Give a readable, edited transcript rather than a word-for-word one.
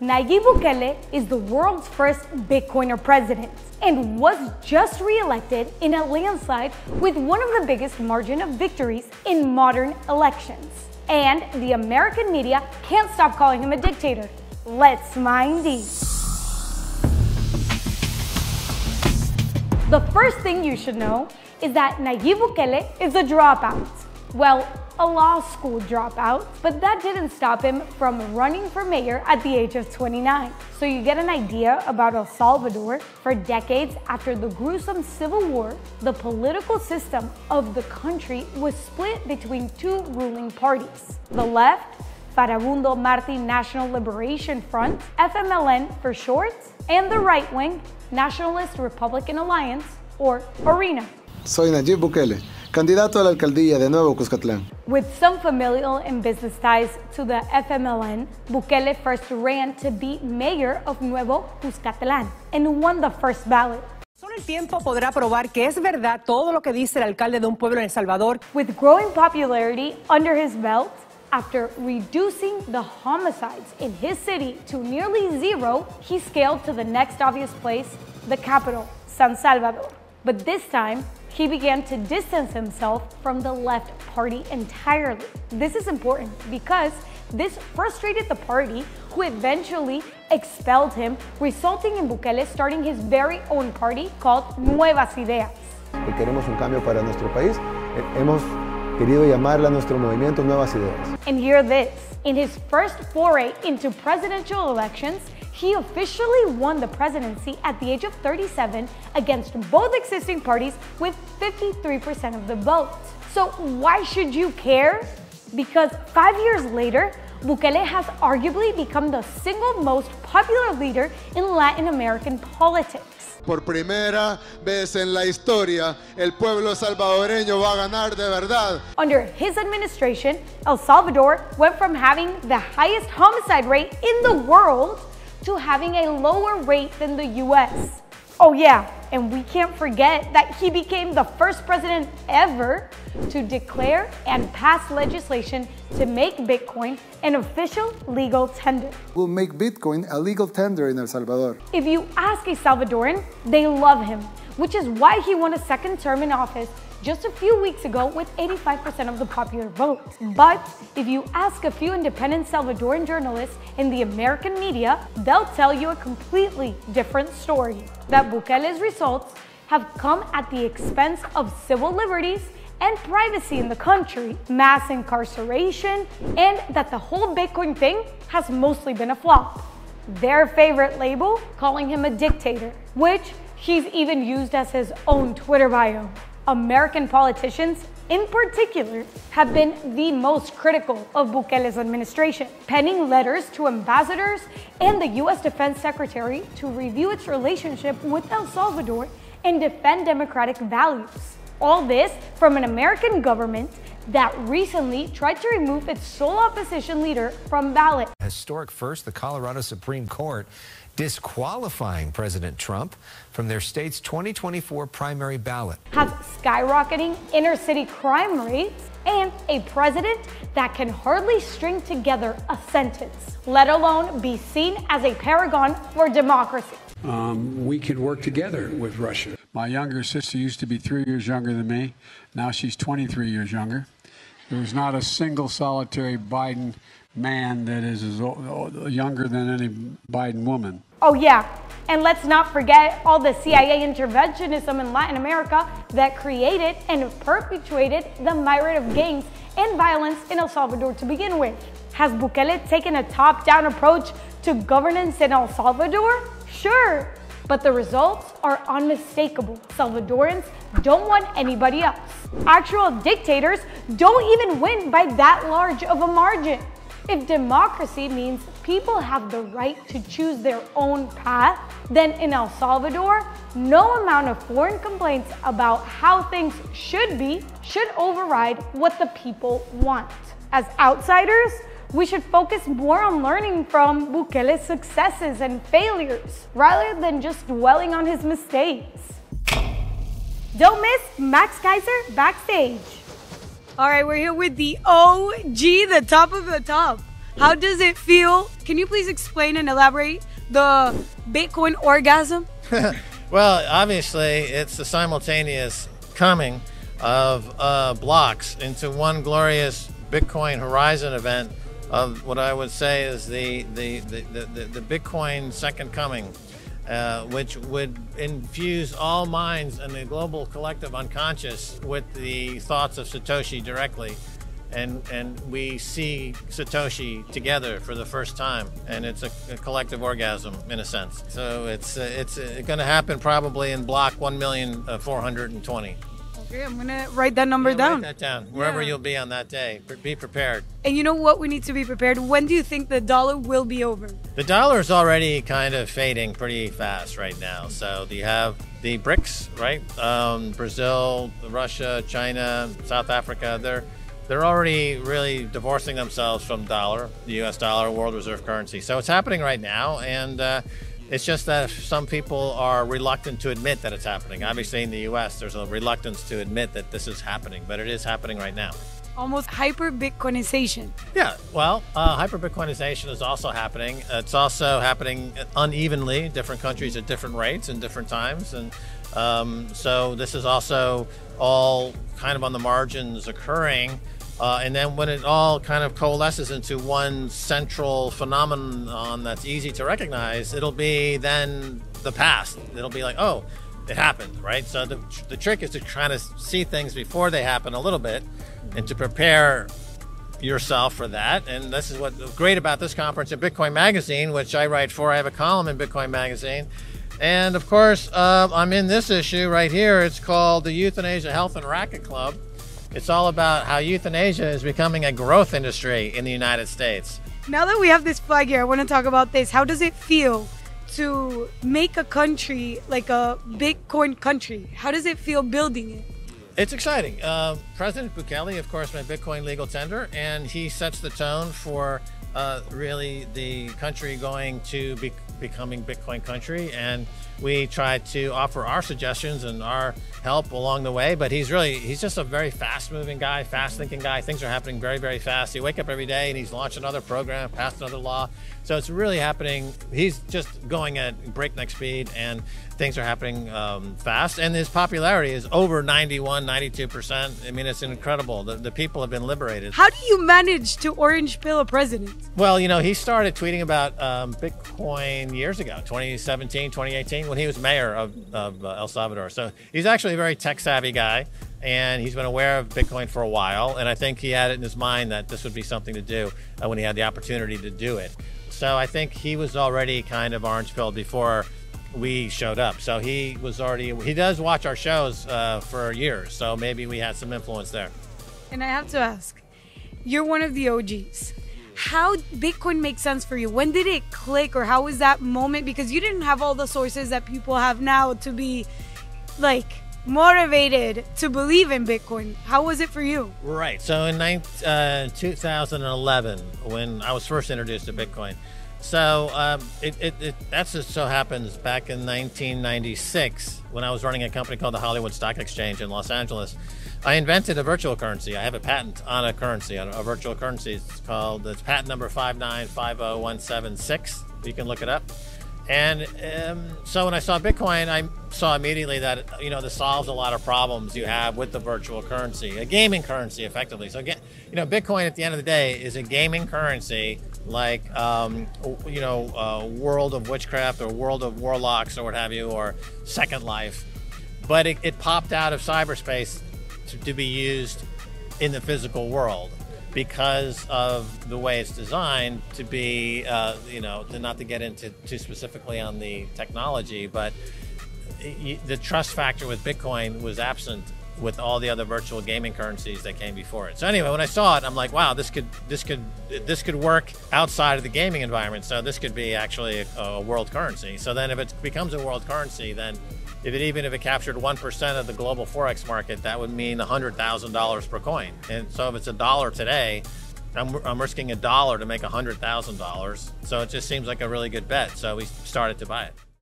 Nayib Bukele is the world's first Bitcoiner president and was just re-elected in a landslide with one of the biggest margin of victories in modern elections. And the American media can't stop calling him a dictator. Let's mind these. The first thing you should know is that Nayib Bukele is a dropout. Well, a law school dropout, but that didn't stop him from running for mayor at the age of 29. So you get an idea about El Salvador. For decades after the gruesome civil war, the political system of the country was split between two ruling parties. The left, Farabundo Martí National Liberation Front, FMLN for short, and the right wing, Nationalist Republican Alliance, or ARENA. Soy Nayib Bukele, candidato a la alcaldía de Nuevo Cuscatlán. With some familial and business ties to the FMLN, Bukele first ran to be mayor of Nuevo Cuscatlán and won the first ballot. Solo el tiempo podrá probar que es verdad todo lo que dice el alcalde de un pueblo en El Salvador. With growing popularity under his belt, after reducing the homicides in his city to nearly zero, he scaled to the next obvious place, the capital, San Salvador. But this time, he began to distance himself from the left party entirely. This is important because this frustrated the party, who eventually expelled him, resulting in Bukele starting his very own party called Nuevas Ideas. Queremos un cambio para nuestro país. Hemos querido llamarle a nuestro movimiento Nuevas Ideas. And hear this, in his first foray into presidential elections, he officially won the presidency at the age of 37 against both existing parties with 53% of the vote. So why should you care? Because 5 years later, Bukele has arguably become the single most popular leader in Latin American politics. Por primera vez en la historia, el pueblo salvadoreño va a ganar de verdad. Under his administration, El Salvador went from having the highest homicide rate in the world to having a lower rate than the US. Oh yeah, and we can't forget that he became the first president ever to declare and pass legislation to make Bitcoin an official legal tender. We'll make Bitcoin a legal tender in El Salvador. If you ask a Salvadoran, they love him, which is why he won a second term in office just a few weeks ago with 85% of the popular vote. But if you ask a few independent Salvadoran journalists in the American media, they'll tell you a completely different story. That Bukele's results have come at the expense of civil liberties and privacy in the country, mass incarceration, and that the whole Bitcoin thing has mostly been a flop. Their favorite label, calling him a dictator, which he's even used as his own Twitter bio. American politicians, in particular, have been the most critical of Bukele's administration, penning letters to ambassadors and the U.S. Defense Secretary to review its relationship with El Salvador and defend democratic values. All this from an American government that recently tried to remove its sole opposition leader from ballot. Historic first, the Colorado Supreme Court disqualifying President Trump from their state's 2024 primary ballot. Has skyrocketing inner city crime rates and a president that can hardly string together a sentence, let alone be seen as a paragon for democracy. We could work together with Russia. My younger sister used to be 3 years younger than me. Now she's 23 years younger. There's not a single solitary Biden man that is younger than any Biden woman. Oh yeah, and let's not forget all the CIA interventionism in Latin America that created and perpetuated the myriad of gangs and violence in El Salvador to begin with. Has Bukele taken a top-down approach to governance in El Salvador? Sure, but the results are unmistakable. Salvadorans don't want anybody else. Actual dictators don't even win by that large of a margin. If democracy means people have the right to choose their own path, then in El Salvador, no amount of foreign complaints about how things should be should override what the people want. As outsiders, we should focus more on learning from Bukele's successes and failures, rather than just dwelling on his mistakes. Don't miss Max Keiser Backstage. All right, we're here with the OG, the top of the top. How does it feel? Can you please explain and elaborate the Bitcoin orgasm? Well, obviously, it's the simultaneous coming of blocks into one glorious Bitcoin Horizon event of what I would say is the Bitcoin second coming, which would infuse all minds in the global collective unconscious with the thoughts of Satoshi directly. And we see Satoshi together for the first time, and it's a collective orgasm in a sense. So it's going to happen probably in block 1,420,000. Okay, I'm gonna write that number down. Write that down wherever you'll be on that day. Be prepared. And you know what? We need to be prepared. When do you think the dollar will be over? The dollar is already kind of fading pretty fast right now. So you have the BRICS, right? Brazil, Russia, China, South Africa. They're already really divorcing themselves from dollar, the U.S. dollar, world reserve currency. So it's happening right now, and it's just that some people are reluctant to admit that it's happening. Obviously, in the U.S., there's a reluctance to admit that this is happening, but it is happening right now. Almost hyper-Bitcoinization. Yeah, well, hyper-Bitcoinization is also happening. It's also happening unevenly, different countries at different rates and different times. And so this is also all kind of on the margins occurring. And then when it all kind of coalesces into one central phenomenon that's easy to recognize, it'll be then the past. It'll be like, oh, it happened, right? So the trick is to kind of see things before they happen a little bit and to prepare yourself for that. And this is what's great about this conference at Bitcoin Magazine, which I write for. I have a column in Bitcoin Magazine. And of course, I'm in this issue right here. It's called the Euthanasia Health and Racket Club. It's all about how euthanasia is becoming a growth industry in the United States. Now that we have this flag here, I want to talk about this. How does it feel to make a country like a Bitcoin country? How does it feel building it? It's exciting. President Bukele, of course, made Bitcoin legal tender, and he sets the tone for really the country going to becoming Bitcoin country. And we try to offer our suggestions and our help along the way, but he's just a very fast-moving guy, fast-thinking guy. Things are happening very, very fast. You wake up every day and he's launched another program, passed another law. So it's really happening. He's just going at breakneck speed, and things are happening fast. And his popularity is over 91, 92%. I mean, it's incredible. The people have been liberated. How do you manage to orange pill a president? Well, you know, he started tweeting about Bitcoin years ago, 2017, 2018, when he was mayor of El Salvador. So he's actually a very tech-savvy guy, and he's been aware of Bitcoin for a while. And I think he had it in his mind that this would be something to do when he had the opportunity to do it. So I think he was already kind of orange-pilled before we showed up. So he does watch our shows for years. So maybe we had some influence there. And I have to ask, you're one of the OGs. How Bitcoin makes sense for you? When did it click, or how was that moment? Because you didn't have all the sources that people have now to be like motivated to believe in Bitcoin. How was it for you? Right. So in 2011, when I was first introduced to Bitcoin, so that just so happens back in 1996, when I was running a company called the Hollywood Stock Exchange in Los Angeles, I invented a virtual currency. I have a patent on a currency, on a virtual currency. It's patent number 5950176. You can look it up. And so when I saw Bitcoin, I saw immediately that, you know, this solves a lot of problems you have with the virtual currency, a gaming currency, effectively. So, again, you know, Bitcoin at the end of the day is a gaming currency, like, you know, World of Witchcraft or World of Warlocks or what have you, or Second Life. But it popped out of cyberspace to be used in the physical world, because of the way it's designed to be, you know, not to get into too specifically on the technology, but the trust factor with Bitcoin was absent with all the other virtual gaming currencies that came before it. So anyway, when I saw it, I'm like, wow, this could work outside of the gaming environment. So this could be actually a world currency. So then if it becomes a world currency, then even if it captured 1% of the global Forex market, that would mean $100,000 per coin. And so if it's $1 today, I'm risking $1 to make $100,000. So it just seems like a really good bet. So we started to buy it.